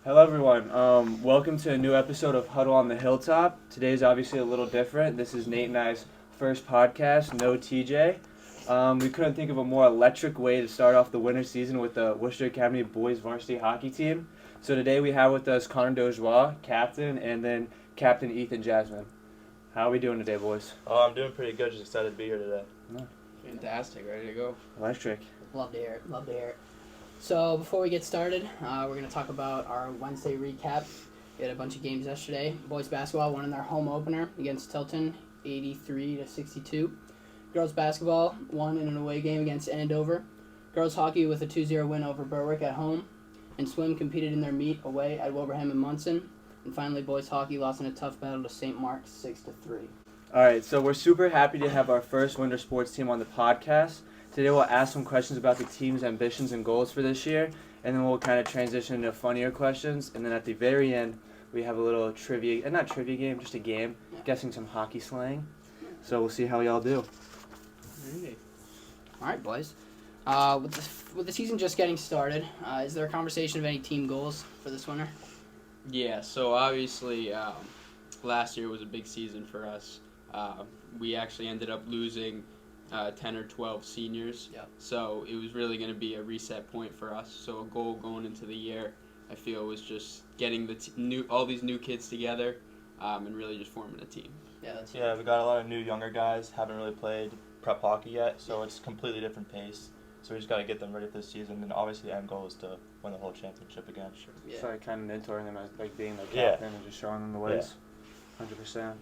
Hello everyone, welcome to a new episode of Huddle on the Hilltop. Today is obviously a little different. This is Nate and I's first podcast, no TJ. We couldn't think of a more electric way to start off the winter season with the Worcester Academy boys varsity hockey team. So today we have with us Connor Dojois, captain, and then Captain Ethan Jasmine. How are we doing today, boys? Oh, I'm doing pretty good. Just excited to be here today. Fantastic, ready to go. Electric. Love to hear it, love to hear it. So before we get started, we're going to talk about our Wednesday recap. We had a bunch of games yesterday. Boys basketball won in their home opener against Tilton, 83-62. Girls basketball won in an away game against Andover. Girls hockey with a 2-0 win over Berwick at home. And swim competed in their meet away at Wilbraham and Munson. And finally, boys hockey lost in a tough battle to St. Mark's 6-3. All right, so we're super happy to have our first winter sports team on the podcast. Today we'll ask some questions about the team's ambitions and goals for this year, and then we'll kind of transition into funnier questions. And then at the very end, we have a little trivia, not trivia game, just a game, guessing some hockey slang. So we'll see how y'all do. All right, boys. With the season just getting started, is there a conversation of any team goals for this winter? Yeah, so obviously last year was a big season for us. We actually ended up losing 10 or 12 seniors. Yep. So it was really going to be a reset point for us. So a goal going into the year, I feel, was just getting all these new kids together and really just forming a team. Yeah, we got a lot of new younger guys, haven't really played prep hockey yet, so it's a completely different pace. So we just got to get them ready for this season, and obviously the end goal is to win the whole championship again. Sure. Yeah. So kind of mentoring them as like being the captain and just showing them the ways. 100%.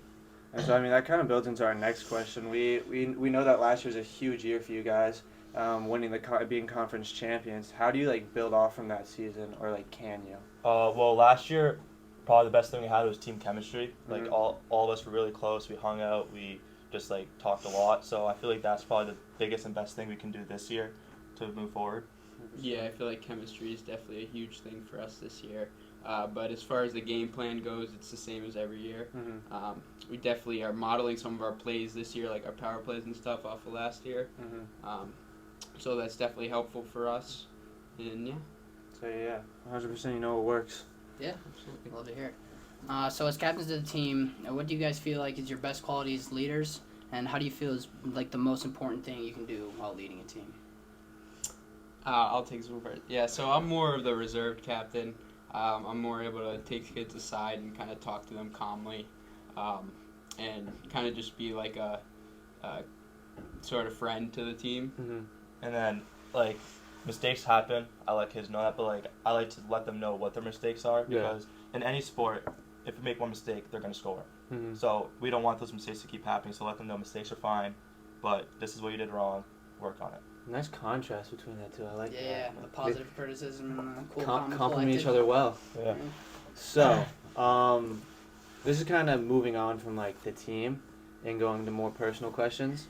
And so, I mean, that kind of builds into our next question. We know that last year was a huge year for you guys, winning being conference champions. How do you, like, build off from that season, or, like, can you? Well, last year, probably the best thing we had was team chemistry. Like, Mhm. all of us were really close. We hung out. We just, like, talked a lot. So I feel like that's probably the biggest and best thing we can do this year to move forward. Yeah, I feel like chemistry is definitely a huge thing for us this year. But as far as the game plan goes, it's the same as every year. Mm-hmm. We definitely are modeling some of our plays this year, like our power plays and stuff, off of last year. Mm-hmm. So that's definitely helpful for us. And yeah. So, yeah, 100% you know what works. Yeah, absolutely. Love to hear it. So as captains of the team, what do you guys feel like is your best quality as leaders? And how do you feel is, like, the most important thing you can do while leading a team? I'll take this one first. Yeah, so I'm more of the reserved captain. I'm more able to take kids aside and kind of talk to them calmly, and kind of just be like a sort of friend to the team. Mm-hmm. And then, like, mistakes happen. I let kids know that, but, like, I like to let them know what their mistakes are, because in any sport, if you make one mistake, they're going to score. Mm-hmm. So we don't want those mistakes to keep happening, so let them know mistakes are fine, but this is what you did wrong, work on it. Nice contrast between that two. I like that. Yeah, the positive criticism and the cool, compliment each other well. Yeah. So, this is kind of moving on from, like, the team and going to more personal questions.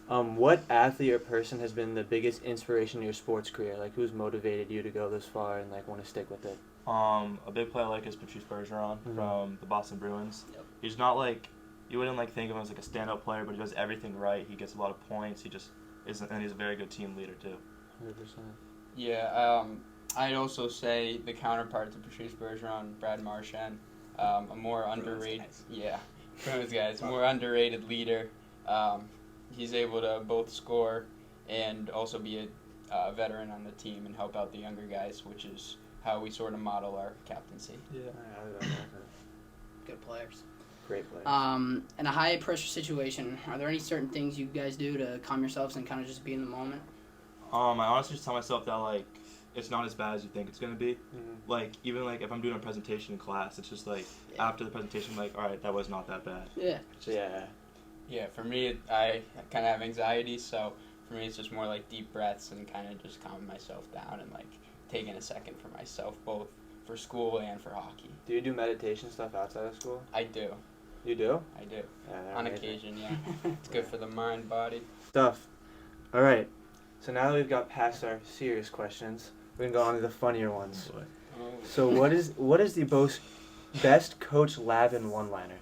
What athlete or person has been the biggest inspiration in your sports career? Like, who's motivated you to go this far and, like, want to stick with it? A big player I like is Patrice Bergeron from the Boston Bruins. Yep. He's not like, you wouldn't like think of him as like a standout player, but he does everything right. He gets a lot of points. He just isn't, and he's a very good team leader too. 100%. Yeah, I'd also say the counterpart to Patrice Bergeron, Brad Marchand, a more underrated. Yeah, Bruins guys, more underrated leader. He's able to both score and also be a veteran on the team and help out the younger guys, which is how we sort of model our captaincy. Yeah. Good players. Great player. In a high pressure situation, are there any certain things you guys do to calm yourselves and kind of just be in the moment? I honestly just tell myself that, like, it's not as bad as you think it's gonna be. Mm-hmm. Like, even like if I'm doing a presentation in class, it's just like after the presentation, I'm like, all right, that was not that bad. Yeah. Yeah, for me, I kind of have anxiety, so for me it's just more like deep breaths and kind of just calming myself down and, like, taking a second for myself, both for school and for hockey. Do you do meditation stuff outside of school? I do. You do? I do. Yeah, they're On amazing. occasion, yeah. It's good for the mind, body. Stuff. All right. So now that we've got past our serious questions, we can go on to the funnier ones. Oh. So what is the best Coach Lavin one-liner?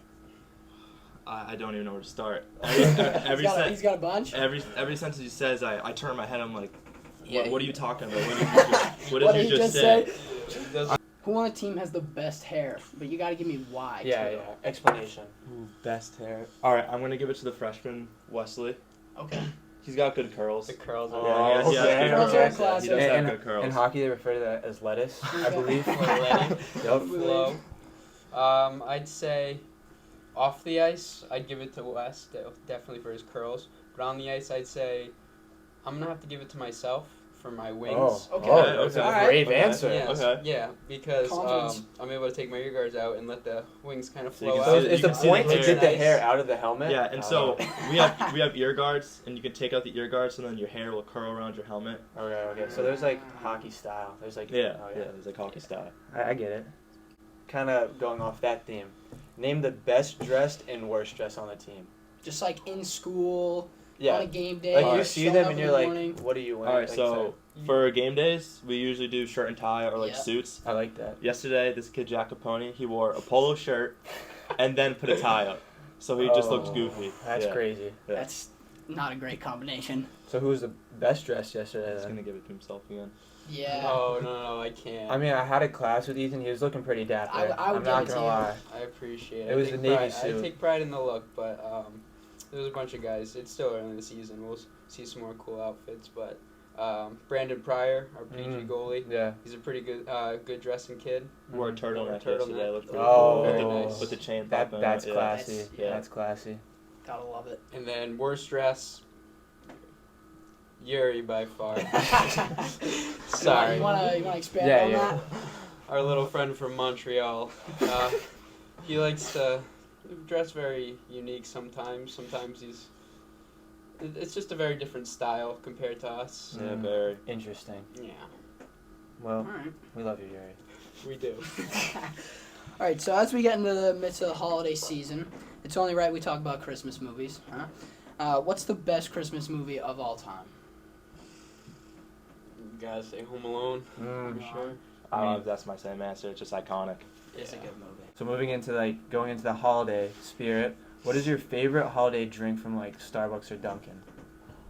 I don't even know where to start. He's got a bunch. Every sentence he says, I turn my head. I'm like, Yeah. what are you talking about? What did you just say? Who on the team has the best hair? But you got to give me why. Yeah, too. yeah. Explanation. Ooh, best hair. All right, I'm gonna give it to the freshman Wesley. Okay. He's got good curls. The curls are Yeah, he has okay. good Curls are curls. classic. He does have And good curls. in hockey, they refer to that as lettuce, I believe. Letty. Yep. Flow. I'd say off the ice, I'd give it to Wes, definitely for his curls. But on the ice, I'd say I'm going to have to give it to myself for my wings. Okay. Oh, Okay, that's a okay. brave Okay. answer. Yeah, Okay. yeah, because Confidence. I'm able to take my ear guards out and let the wings kind of So you flow can out. see So the- is you the can see point the to hair. get the Nice. hair out of the helmet? Yeah, and so Oh. we have ear guards, and you can take out the ear guards, and then your hair will curl around your helmet. Okay. So there's like hockey style. There's like Yeah, oh, yeah, it's like hockey style. I get it. Kind of going off that theme. Name the best dressed and worst dressed on the team. Just like in school, on Yeah. a game day. Like you Alright. see showing them up and in you're the like, morning. what are you wearing? All right, Like, so for game days, we usually do shirt and tie or like Yeah. suits. I like that. Yesterday, this kid Jack Capone, he wore a polo shirt and then put a tie up, so he just looked goofy. That's Yeah. crazy. Yeah. That's not a great combination. So who was the best dressed yesterday He's then? gonna give it to himself again. Yeah. Oh, no, I can't. I mean, I had a class with Ethan. He was looking pretty dapper. I would I'm not give it to gonna you. lie. I appreciate it. It was I take the Navy pride, suit. I take pride in the look, but there's a bunch of guys. It's still early in the season. We'll see some more cool outfits, but Brandon Pryor, our PG goalie, Yeah. he's a pretty good dressing kid. Wore a Mhm. turtleneck Turtleneck. yesterday. Looked pretty Oh, cool. very with, nice. with the chain That's popping out, yeah. classy. Yeah. That's classy. Gotta love it. And then worst dress, Yuri by far. Sorry. You wanna expand Yeah, on yeah. that? Our little friend from Montreal. He likes to dress very unique sometimes. Sometimes it's just a very different style compared to us. Yeah, very. Interesting. Yeah, Well, Alright. we love you, Yuri. we do. Alright, so as we get into the midst of the holiday season, it's only right we talk about Christmas movies. Huh? What's the best Christmas movie of all time? You gotta say Home Alone for sure. That's my same answer. It's just iconic. It's a Yeah. good movie. So going into the holiday spirit, what is your favorite holiday drink from like Starbucks or Dunkin'?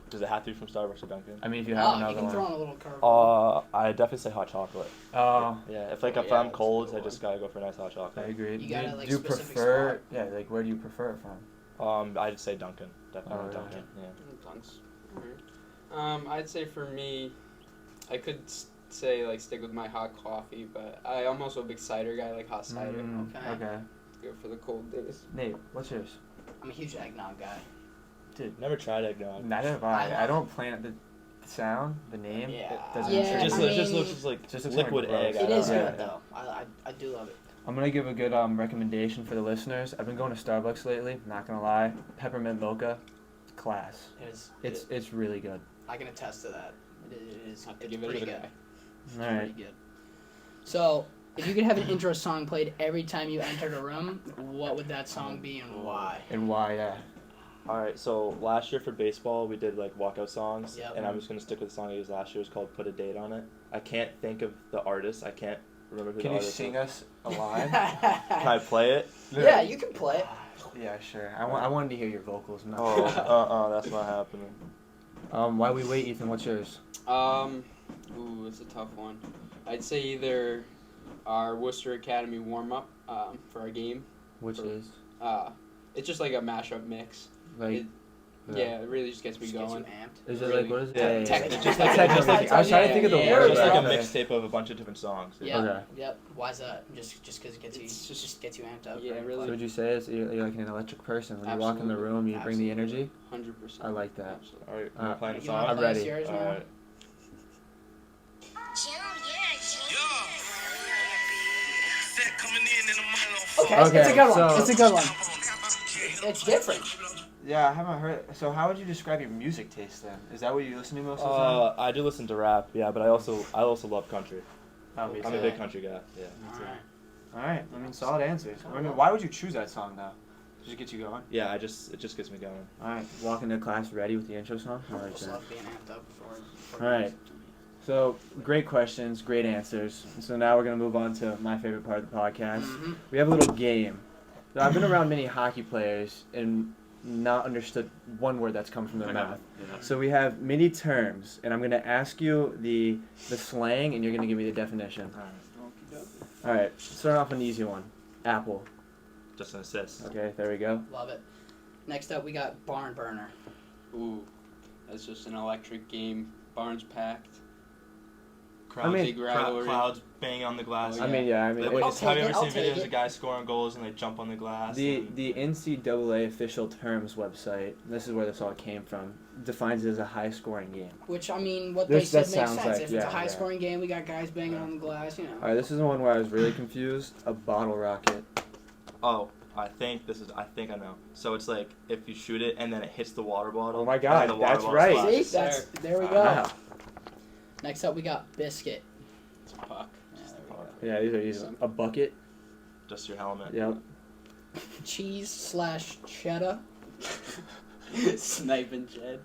Does it have to be from Starbucks or Dunkin'? I mean, if you have You another can one. throw in a little curve. I definitely say hot chocolate. Oh, Yeah, if Oh, if yeah, I'm that's a cold, good I just gotta go for a nice hot I chocolate. agree. You gotta, do like, you specific prefer? Yeah, like where do you prefer it from? I'd say Dunkin'. Definitely Oh, Dunkin'. Yeah. Dunks. Alright. I'd say for me, I could say like stick with my hot coffee, but I'm also a big cider guy, like hot cider. Okay. Go for the cold days. Nate, what's yours? I'm a huge eggnog guy. Dude, never tried eggnog. Neither have I don't plant the sound, the name. Yeah. It doesn't Yeah, intrigue It just, me. I it just mean- looks just like Just looks liquid kinda egg. gross. It is Yeah. good though. I do love it. I'm gonna give a good recommendation for the listeners. I've been going to Starbucks lately. Not gonna lie, peppermint mocha, class. It's really good. I can attest to that. It is. Have to It's give it pretty a good. try. All right. Pretty good. So, if you could have an intro song played every time you entered a room, what would that song be and why? And why? Yeah. All right, so last year for baseball, we did like walkout songs, Yep. and I'm just gonna stick with the song I used last year. It's called "Put a Date on It." I can't think of the artist. I can't remember who Can the you artist sing is. us a line? Can I play it? Yeah, you can play it. Yeah, sure. I wanted to hear your vocals. I'm not Oh, that's not happening. While we wait, Ethan, what's yours? Ooh, it's a tough one. I'd say either our Worcester Academy warm up for our game. Which is It's just like a mashup mix. like. Yeah, it really just gets me Just gets you going. amped. Is it Really? like what is it? Yeah, techno. just like Techno just like music. I was trying to think of the yeah, word. just but like a okay. mixtape of a bunch of different songs. Yeah. Okay. Yep. Why's that? Just because it gets you, It's just gets you amped up. Yeah, right? really. So would you say is you're like an electric person when you walk in the Absolutely. room, you bring the energy? 100%. I like that. Absolutely. All right, am I playing the You wanna song? I'm play us ready. yours All now? right. Okay, Okay, it's a good one. so- It's a good one. It's different. Yeah, I haven't heard. So how would you describe your music taste then? Is that what you listen to most of the time? I do listen to rap, yeah, but I also love country. Oh, me I'm too. a big country guy. Yeah. Alright. All right. I mean, solid answers. I mean, why would you choose that song though? Just get you going. Yeah, it just gets me going. All right. Walk into class ready with the intro song. I I like just that. love being amped up before All right. So great questions, great answers. So now we're gonna move on to my favorite part of the podcast. Mhm. We have a little game. So I've been around many hockey players and not understood one word that's come from their mouth. So we have many terms, and I'm gonna ask you the slang, and you're gonna give me the definition. All right, start off an easy one. Apple. Just an assist. Okay, there we go. Love it. Next up, we got Barn Burner. Ooh, that's just an electric game. Barn's packed. Crowds, big rivalry. Clouds banging on the glass. Oh, I mean, yeah, I mean, Have wait, I'll you take ever it, I'll seen take videos it. of guys scoring goals and they jump on the glass? the and- NCAA official terms website. This is where this all came from. Defines it as a high-scoring game. Which, I mean, what This- they that said makes sounds sense. like- If it's yeah, a high-scoring game, we got guys banging on the glass, you know. All right, this is the one where I was really confused. A bottle rocket. Oh, I think I know. So it's like if you shoot it and then it hits the water bottle. Oh my and God, then the water that's bottle right. splashes. See, that's there we go. Wow. Next up, we got Biscuit. It's a puck. Yeah, there we go. Yeah, these are easy. A bucket. Just your helmet. Yep. Cheese/cheddar. Sniping Jed.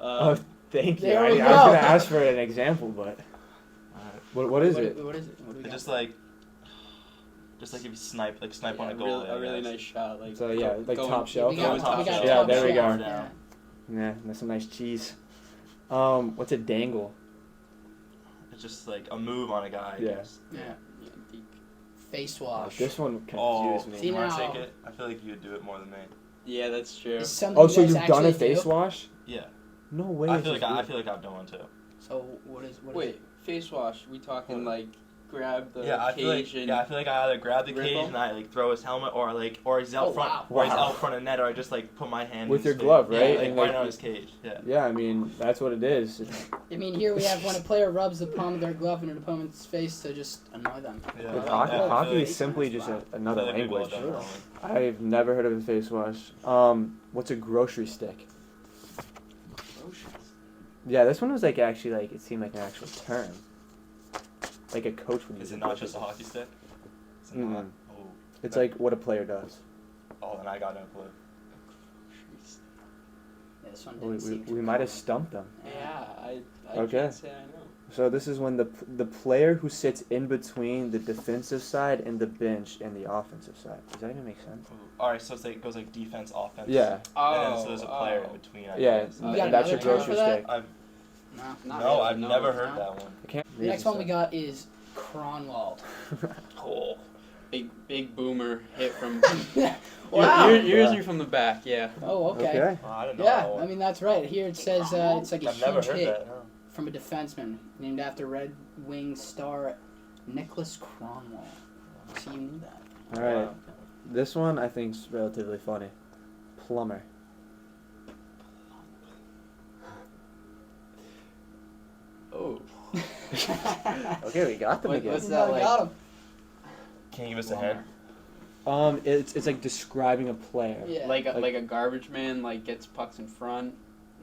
Oh, thank you. there we I was go. gonna ask for an example, but what is it? What is it? What do we It's got? just like if you snipe on a a goal. really nice shot. Like So yeah, like going- top shelf. We got, top we got shelf. Yeah, top there we shelf. go. Yeah. Yeah, that's some nice cheese. What's a dangle? It's just like a move on a guy. I Yeah. guess. Yeah. Yeah, deep. Face wash. This one Oh, confused me. See, you want to now- take it? I feel like you would do it more than me. Yeah, that's true. Is something Oh, so you you've guys done a actually face do? wash? Yeah. No way. I it's feel like just I weird. feel like I've done one too. So what is Wait, face wash. We talking Hold like grab the I feel like cage and I feel like I either grab the rip cage him? and I like throw his helmet or he's out Oh, front wow. or he's Wow. out front of net or I just like put my hand With in your his glove, face. right? Yeah, like And, right like, on his cage. Yeah. Yeah, I mean that's what it is. I mean, here we have when a player rubs the palm of their glove in an opponent's face to just annoy them. Yeah. With Yeah, hockey, I feel hockey like- is simply just another I feel like we've all language. done that one. I've never heard of a face wash. What's a grocery stick? Yeah, this one was like actually like it seemed like an actual term. Like a coach would use. Is it a not grocery just a stick. hockey stick? Is it not? Mm-mm. Oh. It's like what a player does. Oh, and I got no clue. Yeah, this one We, didn't seem too we might have common. stumped them. Yeah, I Okay. can't say I know. So this is when the player who sits in between the defensive side and the bench and the offensive side. Does that even make sense? All right, so it's like it goes like defense, offense. Yeah. And then so there's a player in between. I Yeah. guess. You got That's your another term grocery for that? stick. I've No. Not no, really, I've no. never heard No. that one. I can't. The next one we got is Cronwald. Cool. Big boomer hit from. Wow. You're Yeah. usually from the back. Yeah. Oh, okay. Okay. Oh, I didn't know that Yeah, one. I mean that's right. Here it says it's like a I've never huge heard hit that. No. from a defenseman named after Red Wings star Nicholas Cronwall. So you knew that. All right. Wow. This one I think is relatively funny. Plumber. Oh. Okay, we got them What- again. what's You that like? got him. Can you give us a hint? It's like describing a player. Yeah. Like a garbage man, like gets pucks in front,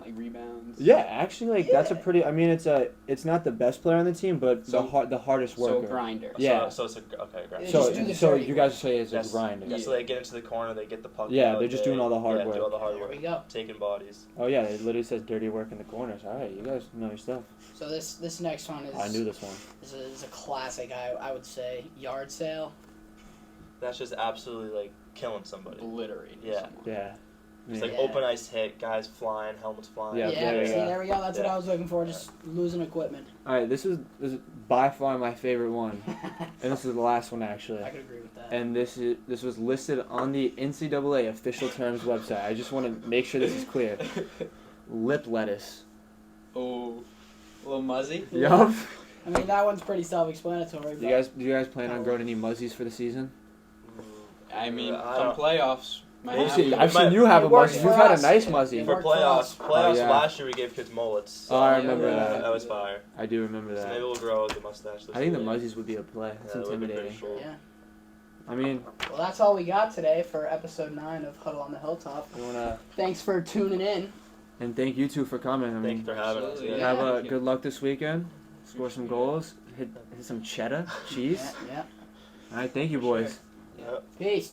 like rebounds. Yeah, actually, like that's a Yeah. pretty. I mean, it's not the best player on the team, but So- the hardest So worker. grinder. Yeah. So it's a okay, great. Yeah, So just do the so dirty you guys say it's a Yes. grinder. Yeah, so they get into the corner, they get the puck. Yeah, out, they're just they- doing all the hard yeah, work. do all the hard There work. we go. Taking bodies. Oh yeah, it literally says dirty work in the corners. All right, you guys know your stuff. So this next one is I knew this one. is a classic. I would say yard sale. That's just absolutely like killing somebody. Obliterating Yeah. someone. Yeah. It's like Yeah. open ice hit, guys flying, helmets flying. Yeah, there we see, go. there we go. That's what Yeah. I was looking for. Just losing equipment. All right, this is by far my favorite one, and this is the last one actually. I could agree with that. And this was listed on the NCAA official terms website. I just want to make sure this is clear. Lip lettuce. Oh, a little muzzy. Yup. I mean, that one's pretty self-explanatory. Do you guys plan on growing any muzzies for the season? I mean, I come don't- playoffs. might Well, have see, to. I've seen you have a It works muzzy. for You've had a us. nice It muzzy. works For for playoffs, us. Oh, yeah. last year we gave kids mullets. Oh, I Yeah, remember yeah, that. That was fire. I do remember So maybe that. we'll grow the mustache. This I think the year. muzzies would be a play. That's Yeah, that would be pretty intimidating. cool. Yeah. I mean, Well, that's all we got today for episode 9 of Huddle on the Hilltop. I wanna Thanks for tuning in. and thank you two for coming. I Thank you mean, for having us. Absolutely, Yeah. have Yeah. good luck this weekend. Score some goals. Hit some cheddar cheese. Yeah. All right, thank you, boys. Yep. Peace.